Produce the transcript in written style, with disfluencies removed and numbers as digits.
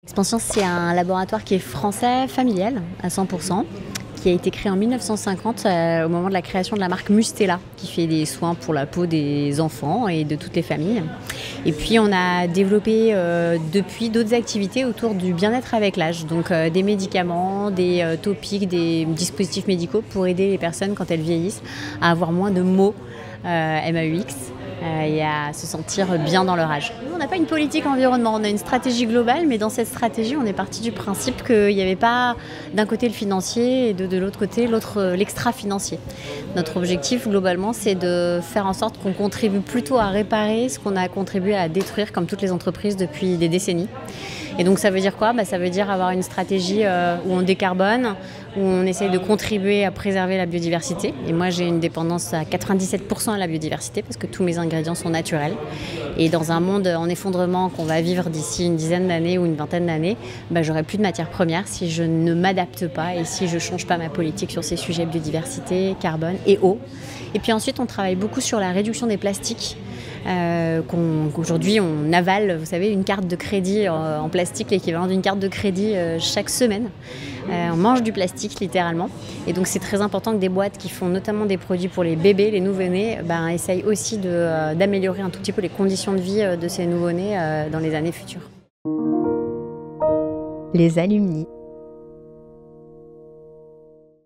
Expansion, c'est un laboratoire qui est français, familial, à 100%, qui a été créé en 1950 au moment de la création de la marque Mustela, qui fait des soins pour la peau des enfants et de toutes les familles. Et puis on a développé depuis d'autres activités autour du bien-être avec l'âge, donc des médicaments, des topiques, des dispositifs médicaux pour aider les personnes quand elles vieillissent à avoir moins de maux, MAUX, et à se sentir bien dans leur âge. Nous, on n'a pas une politique environnement, on a une stratégie globale, mais dans cette stratégie, on est parti du principe qu'il n'y avait pas d'un côté le financier et de l'autre côté l'extra-financier. Notre objectif, globalement, c'est de faire en sorte qu'on contribue plutôt à réparer ce qu'on a contribué à détruire, comme toutes les entreprises, depuis des décennies. Et donc ça veut dire quoi ? Ça veut dire avoir une stratégie où on décarbone, où on essaye de contribuer à préserver la biodiversité. Et moi j'ai une dépendance à 97% à la biodiversité parce que tous mes ingrédients sont naturels. Et dans un monde en effondrement qu'on va vivre d'ici une dizaine d'années ou une vingtaine d'années, j'aurai plus de matières premières si je ne m'adapte pas et si je ne change pas ma politique sur ces sujets biodiversité, carbone et eau. Et puis ensuite on travaille beaucoup sur la réduction des plastiques. Qu'aujourd'hui on avale, vous savez, une carte de crédit en plastique, l'équivalent d'une carte de crédit chaque semaine. On mange du plastique littéralement, et donc c'est très important que des boîtes qui font notamment des produits pour les bébés, les nouveau-nés, essayent aussi d'améliorer un tout petit peu les conditions de vie de ces nouveau-nés dans les années futures. Les alumni.